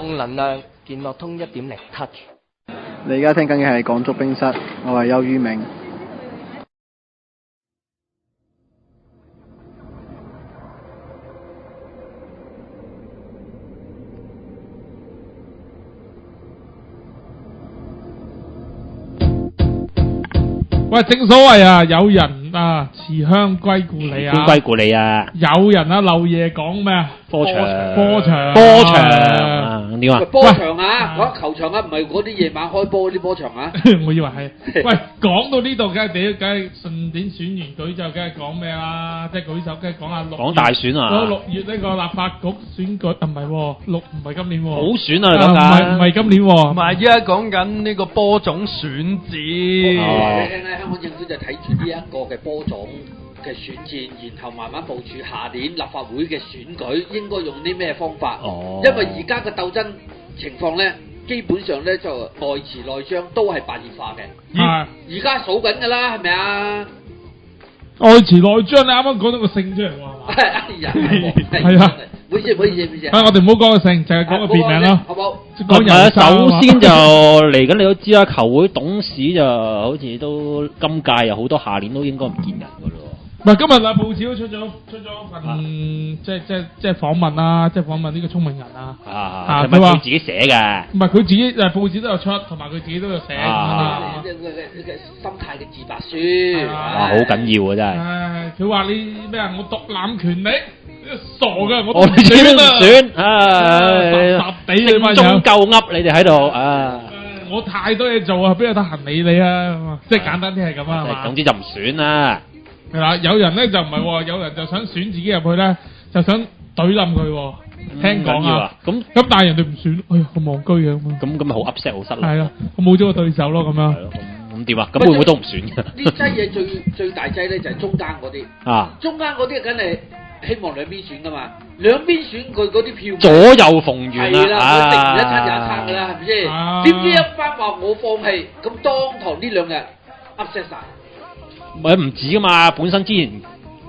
動能量健樂通1.0 Touch。你而家聽緊嘅係港足冰室，我係邱於明。喂，正所謂啊，有人啊辭鄉歸故里啊，歸故里啊，有人啊漏夜講咩啊？波場點啊？波場啊，講球場啊，唔係嗰啲夜晚開波嗰啲波場啊。我以為係。喂，講到呢度，梗係順便選完舉就梗係講咩啦？即係舉手，梗係講下講大選啊！嗰6月呢個立法局選舉唔係唔係今年喎。好選啊！你講緊唔係今年喎。唔係，依家講緊呢個波種選戰。你聽咧，香港政府就睇住呢一個嘅波種嘅選戰，然後慢慢部署下年立法會嘅選舉應該用啲咩方法。因為而家嘅鬥爭情況咧，基本上咧就內弛內張都係白熱化嘅。而家數緊㗎啦，係咪啊？內弛內張，你啱啱講到個姓出嚟喎，係嘛？哎呀，係啊，唔好意思。我哋唔好講個姓，就係講個別名咯。好唔好？首先就嚟緊，你都知啦，球會董事就好似都今屆有好多，下年都應該唔見人㗎咯。唔係今日啊，報紙都出咗份即係訪問啦，即係訪問呢個聰明人啊。係咪佢自己寫嘅？唔係佢自己報紙都有出，同埋佢自己都有寫。心態嘅自白書。哇，好緊要啊！真係。佢話你咩啊？我獨攬權力，傻㗎！我哋自己都唔選，實地你咪中夠噏你哋喺度啊！我太多嘢做啊，邊有得閒理你啊？即係簡單啲係咁啊嘛。總之就唔選啦。係啦，有人咧就唔係喎，有人就想選自己入去咧，就想懟冧佢喎。聽講啊，咁但係人哋唔選，哎呀，好戇居嘅咁啊。咁咪好 upset 好失落。係咯，我冇咗個對手咯，咁樣。咁點啊？咁會唔會都唔選嘅？呢劑嘢最大劑咧就係中間嗰啲。啊。中間嗰啲梗係希望兩邊選噶嘛，兩邊選佢嗰啲票。左右逢源係啦，佢定一餐廿餐噶啦，係咪先？點知一番話我放棄，咁當堂呢2日 upset 晒。唔止噶嘛，本身之前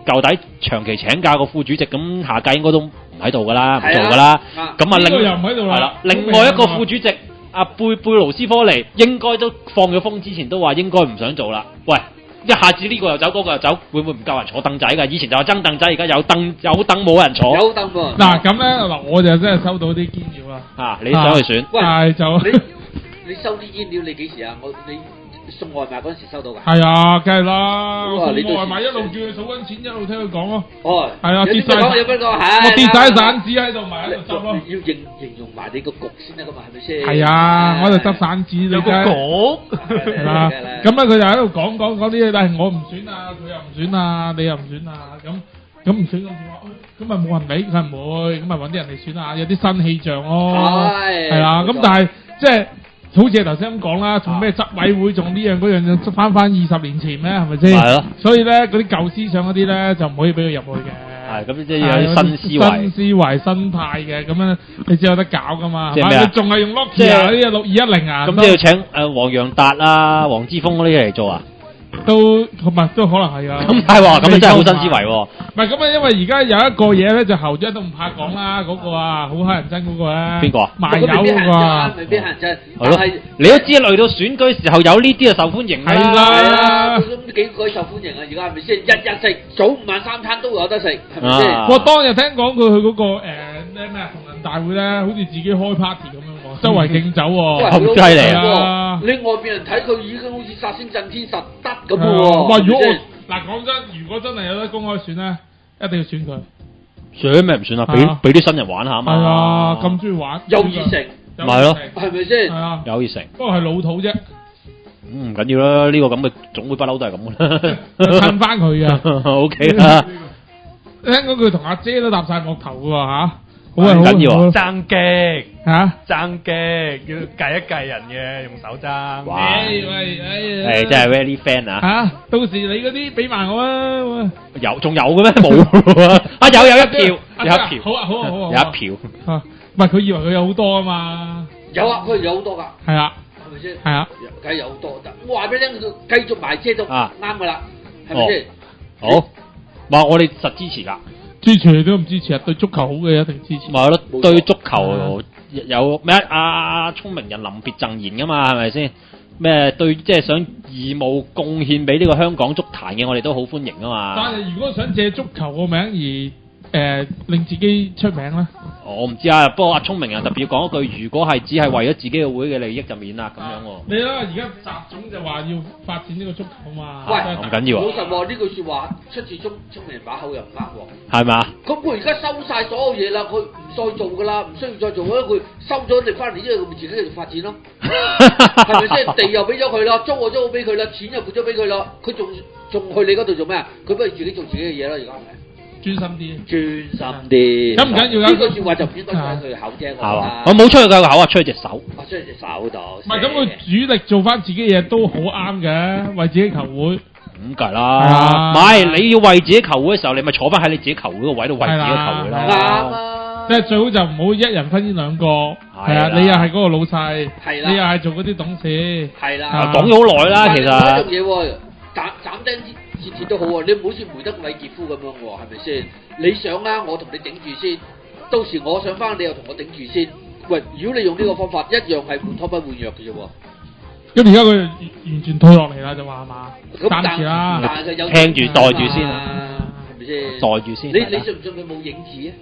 舊底長期請假個副主席，咁下屆應該都唔喺度噶啦，唔做噶啦。咁啊，另外一個副主席阿貝魯斯科尼，應該都放咗風之前都話應該唔想做啦。喂，一下子呢個又走，嗰個又走，會唔會唔夠人坐凳仔㗎？以前就話爭凳仔，而家有凳冇人坐。有凳喎。嗱咁咧，嗱我就真係收到啲堅料啦。你想去選？喂，就你收啲堅料，你幾時啊？你送外賣嗰陣時收到㗎？係啊，梗係啦。送外賣一路叫佢數緊錢，一路聽佢講咯。哦，係啊，跌晒。有邊個？我跌晒散紙喺度，埋喺度執咯。要形容埋你個局先得㗎嘛，係咪先？係啊，我喺度執散紙。有個局係啦。咁咧佢就喺度講啲嘢，但係我唔選啊，佢又唔選啊，你又唔選啊，咁唔選咁點啊？咁咪冇人理，佢唔會，咁咪揾啲人嚟選啊，有啲新氣象咯。係啦，咁但係即係。好似頭先咁講啦，從咩執委會，仲呢樣嗰樣，就翻20年前咩，係咪先？係咯。所以咧，嗰啲舊思想嗰啲咧，就唔可以俾佢入去嘅。係，咁即係要有新思維、新派嘅，咁樣你先有得搞噶嘛。即係咩啊？你仲係用 Nokia 呢個6210啊？咁即係要請黃洋達啊、黃之鋒嗰啲嚟做啊？都可能係啊！咁係喎，咁你真係好新思維喎。唔係咁啊，因為而家有一個嘢咧，就侯章都唔怕講啦，嗰個啊，好乞人憎嗰個咧。邊個啊？賣友嗰個啊？未必乞人憎。係咯。你都知嚟到選舉時候有呢啲啊，受歡迎啦。係啦。咁幾個受歡迎啊？而家係咪先？日日食，早午晚3餐都有得食，係咪先？我當日聽講佢去嗰個咩啊同仁大會咧，好似自己開 party 咁樣喎，周圍敬酒喎。咁犀利啊！你外邊人睇佢已經好似殺星震天實得咁喎。哇！如果嗱講真，如果真係有得公開選咧，一定要選佢。選咩唔選啊？俾啲新人玩下嘛。係啊，咁中意玩。有熱誠。咪咯。係咪先？係啊。有熱誠。不過係老土啫。唔緊要啦，呢個咁嘅總會不嬲都係咁嘅啦。襯翻佢啊。O K 啦。聽講佢同阿姐都搭晒膊頭嘅喎嚇。好緊要啊！爭擊嚇，爭擊要計一計人嘅，用手爭。哇！真係 very fan 啊！嚇，到時你嗰啲俾埋我啊！仲有嘅咩？冇啊！有一票，有一票。好啊！有一票。啊，唔係佢以為佢有好多啊嘛。有啊，佢有好多㗎。係啊。係咪先？係啊。梗係有好多，我話俾你聽，繼續埋車都啱㗎啦，係咪先？好，哇！我哋實支持㗎。支持你都唔支持啊！對足球好嘅一定支持。咪係咯，對足球有咩阿聰明人臨別贈言噶嘛，係咪先？咩對即係想義務貢獻俾呢個香港足壇嘅，我哋都好歡迎啊嘛。但係如果想借足球個名而令自己出名咧，我唔知啊。不過阿聰明人特別要講一句，如果係只係為咗自己嘅會嘅利益就免啦咁樣喎。你啦，而家習總就話要發展呢個足球嘛。喂，唔緊要啊。老實喎，呢句説話出自聰明人把口又唔啱喎。係嘛？咁佢而家收晒所有嘢啦，佢唔再做噶啦，唔需要再做啦，佢收咗地翻嚟，之後佢咪自己繼續發展咯。係咪先？地又俾咗佢啦，租我租俾佢啦，錢又撥咗俾佢啦，佢仲去你嗰度做咩啊？佢不如自己做自己嘅嘢啦，而家係咪？專心啲，咁唔緊要。呢句説話就唔應該出佢口啫，係嘛？我冇出佢個口啊，出佢隻手。出佢隻手度。唔係咁，佢主力做翻自己嘢都好啱嘅，為自己球會。咁梗係啦，唔係你要為自己球會嘅時候，你咪坐翻喺你自己球會個位度為自己球會啦。啱啊！即係最好就唔好一人分呢兩個。係啊，你又係嗰個老細，你又係做嗰啲董事。係啦，講咗好耐啦，其實。但係一樣嘢喎，斬釘截鐵都好喎，你唔好似梅德韋傑夫咁樣喎，係咪先？你想啊，我同你頂住先，到時我想翻，你又同我頂住先。喂，如果你用呢個方法，一樣係換湯不換藥嘅啫喎。咁而家佢完全退落嚟啦，就話係嘛？暫時啦，聽住袋住先啊，係咪先？袋住先。你信唔信佢冇影子啊？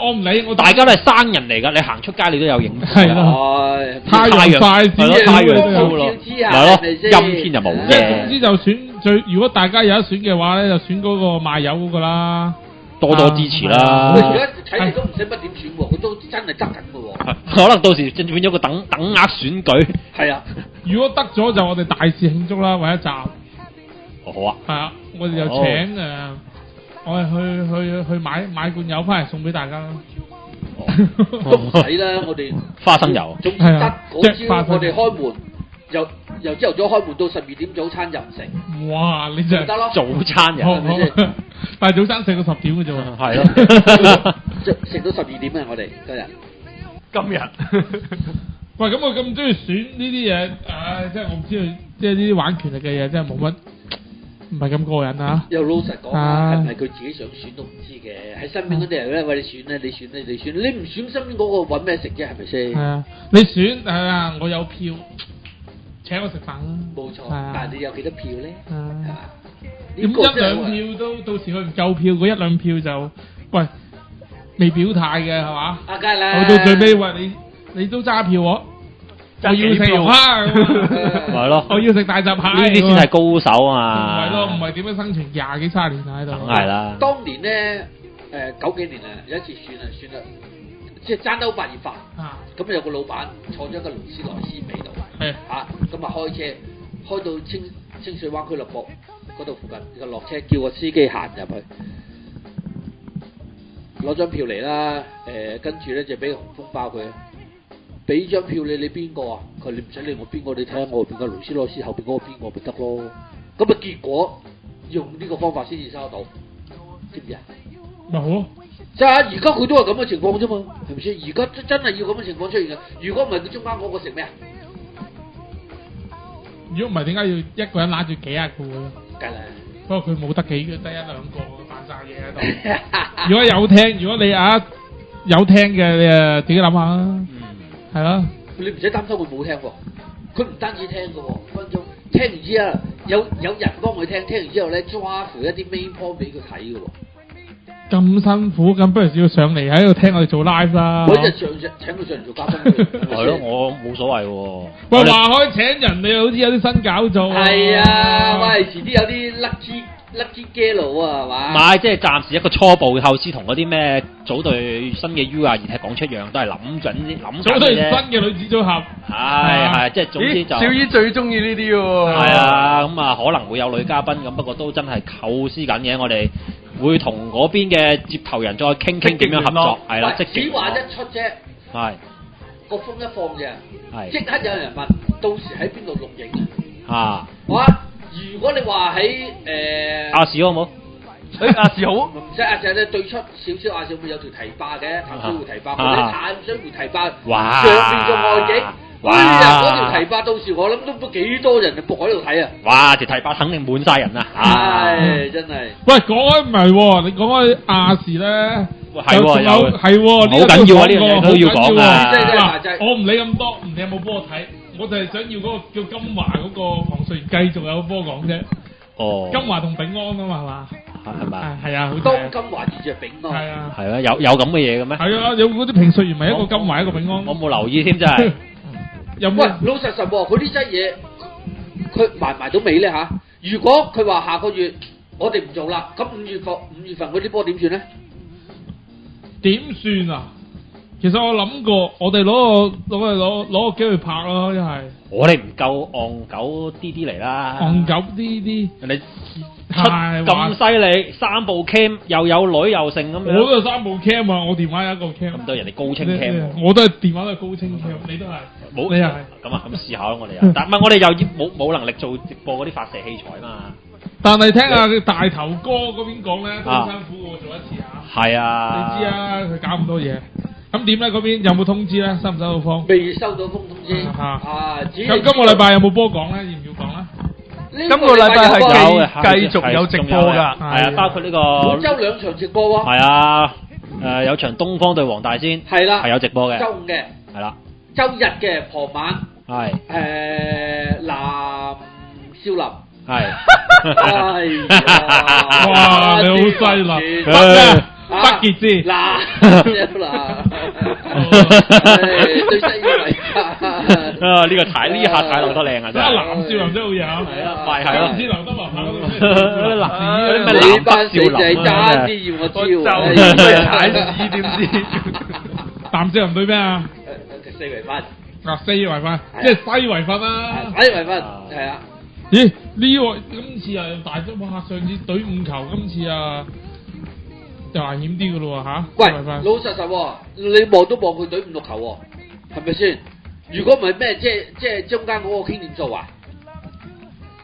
我唔理，大家都係生人嚟㗎，你行出街你都有影子。係咯，太陽晒先嘅，太陽燒咯，係咯，陰天就冇嘅。即係總之就選如果大家有得選嘅話咧，就選嗰個賣油嗰個啦。多多支持啦！而家睇嚟都唔使乜點選喎，佢都真係得緊嘅喎。可能到時變咗個等額選舉。係啊，如果得咗就我哋大肆慶祝啦，為一集。好啊。係啊，我哋就請我哋去買罐油翻嚟送俾大家啦。都唔使啦，我哋花生油。總之得嗰朝我哋開門。由朝頭早開門到12點早餐就唔食。哇！你就得咯。早餐人係咪先？但係早餐食到10點嘅啫喎。係咯。食到12點啊！我哋今日。喂，咁我咁中意選呢啲嘢，即係我唔知道，即係呢啲玩權力嘅嘢，真係冇乜，唔係咁過癮啊！又老實講，係咪佢自己想選都唔知嘅？喺身邊嗰啲人咧，喂，你選咧，你選咧，你選，你唔選身邊嗰個揾咩食啫？係咪先？係啊，你選係啊，我有票。請我食飯啦！冇錯，但係你有幾多票咧？係嘛？咁1-2票都到時佢唔夠票，嗰1-2票就喂未表態嘅係嘛？梗係啦！到最尾喂你都揸票我要食龍蝦，係咯，我要食大閘蟹，呢啲先係高手啊！唔係咯，唔係點樣生存20幾30年啊喺度？係啦。當年咧90幾年啊，有一次算啦，即係爭歐百葉飯。咁有個老闆坐咗一個勞斯萊斯尾度。咁啊開車開到清水灣俱樂部嗰度附近，就落車叫個司機行入去，攞張票嚟啦。跟住咧就俾個紅封包佢，俾張票你邊個啊？佢你唔使理我邊個，你睇下我邊個勞斯萊斯後邊嗰個邊個咪得咯。咁啊結果用呢個方法先至收得到，知唔知啊？咪好咯。即係而家佢都係咁嘅情況啫嘛，係咪先？而家真係要咁嘅情況出現嘅。如果唔係佢中間嗰個食咩啊？如果唔係點解要一個人揦住幾廿個？梗係。不過佢冇得幾個，得1-2個扮晒嘢喺度。如果有聽，如果你有聽嘅，你自己諗下啦。係咯。你唔使擔心佢冇聽喎，佢唔單止聽嘅喎，分鐘聽完之後有人幫佢聽，聽完之後咧抓附一啲 main point 俾佢睇嘅喎。咁辛苦，咁不如要上嚟喺度聽我哋做 live 啦。我一日請佢上嚟做嘉賓。係咯，我冇所謂喎。喂，話開請人，你好似有啲新搞做。係啊，喂，遲啲有啲 lucky gallo 啊，係嘛？唔係，即係暫時一個初步構思，同嗰啲咩組隊新嘅 U22踢講出樣，都係諗緊啫。組隊新嘅女子組合。係，即係總之就。小姨最中意呢啲喎。係啊，咁啊可能會有女嘉賓咁，不過都真係構思緊嘅，我哋。會同嗰邊嘅接頭人再傾點樣合作，係啦，即只話一出啫，係個風一放啫，係即刻有人問，到時喺邊度錄影啊？哇！如果你話喺亞視好唔好？亞視好，唔使亞視咧，對出少少亞視會有條堤壩嘅，淡水湖堤壩，或者淡水湖堤壩上面做外景。哎呀！嗰條堤壩到時我諗都幾多人仆喺度睇啊！哇！條堤壩肯定滿晒人啊！唉，真係。喂，講開唔係喎，你講開亞視咧，係喎，有係喎，呢好緊要啊！呢樣嘢都要講啊！我唔理咁多，唔理有冇波睇，我就係想要嗰個叫金華嗰個防術員繼續有波講啫。哦，金華同炳安啊嘛，係嘛？係咪？係啊，當金華遇着炳安。係啊。係啊，有咁嘅嘢嘅咩？係啊，有嗰啲評述員咪一個金華一個炳安。我冇留意添，真係。喂，老實實喎，佢呢劑嘢，佢埋到尾咧嚇。如果佢話下個月我哋唔做啦，咁五月份嗰啲波點算咧？點算啊？其實我諗過，我哋攞個機去拍咯，一係。我哋唔夠戇狗啲嚟啦。戇狗啲，人哋出咁犀利，3部 cam 又有女又剩咁樣。我都係3部 cam 啊，我電話有1個 cam。咁都係人哋高清 cam。我都係電話都係高清 cam，你都係。冇，你又係。咁啊，咁試下咯，我哋又。但唔係我哋又冇能力做直播嗰啲發射器材嘛。但係聽下佢大頭哥嗰邊講咧，都好辛苦喎，做一次嚇。係啊。你知啊，佢搞咁多嘢。咁點咧？嗰邊有冇通知咧？收唔收到風？未收到風通知。咁今個禮拜有冇波講咧？要唔要講咧？今個禮拜係繼續有直播㗎。係啊，包括呢個。本週2場直播喎。係啊，有場東方對黃大仙。係啦。係有直播嘅。週5嘅。係啦。週日嘅傍晚。係。南少林。係。哇！你好犀利。北傑之嗱，最犀利啊！呢個踩呢下踩落得靚啊！真係。南少林真係好嘢啊！係啊，快係咯。唔知劉德華拍嗰啲咩？你班死仔爭啲要我招，踩屎點知？南少林對咩啊？4圍分。嗱，4圍分，即係西圍分啦。西圍分係啊。咦？呢個今次啊大咗哇！上次懟5球，今次啊〜就危險啲嘅咯喎嚇！喂，老實喎，你望都望佢隊5、6球喎，係咪先？如果唔係咩，即係中間嗰個傾掂數啊？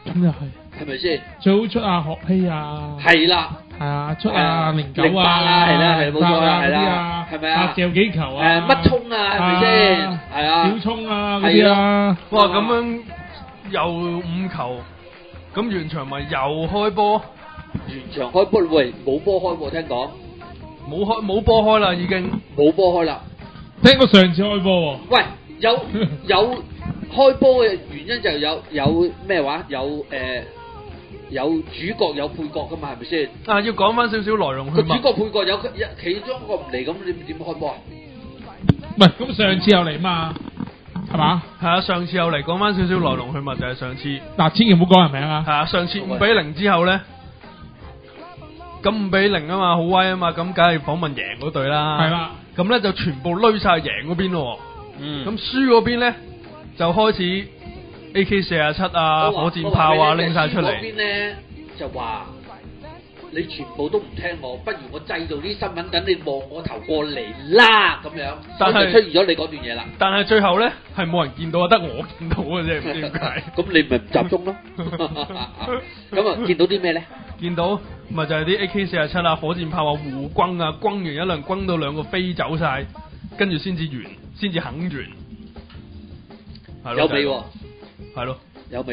咁又係，係咪先？最好出阿學希啊！係啦，係啊，出阿09啊，係啦，冇錯啦，係啦，係咪啊？射幾球啊？乜聰啊？係咪先？係啊，小聰啊嗰啲啊！哇，咁樣又5球，咁完場咪又開波？完場開波喂，冇波開喎，聽講冇波開啦，已經冇波開啦。聽過上次開波喎。喂，有開波嘅原因就有咩話？有主角有配角噶嘛，係咪先？啊，要講翻少少來龍去脈。個主角配角有其中一個唔嚟，咁你點開波啊？唔係，咁上次又嚟嘛？係嘛？係啊，上次又嚟，講翻少少來龍去脈就係上次。嗱，千祈唔好講人名啊！係啊，上次5-0之後咧。咁5-0啊嘛，好威啊嘛，咁梗係訪問贏嗰隊啦。係啦，咁咧就全部攏晒贏嗰邊咯。咁輸嗰邊咧就開始 AK47啊、火箭炮啊拎晒出嚟。嗰邊咧就話你全部都唔聽我，不如我製造啲新聞等你望我頭過嚟啦咁樣。但係出現咗你嗰段嘢啦。但係最後咧係冇人見到啊，得我見到嘅啫，唔知點解。咁你咪唔集中咯。咁啊，見到啲咩咧？見到咪就係啲 AK47啊、火箭炮啊、互轟啊，轟完一輪轟到2個飛走晒，跟住先至完，先至肯完。有味喎，係咯，有味喎。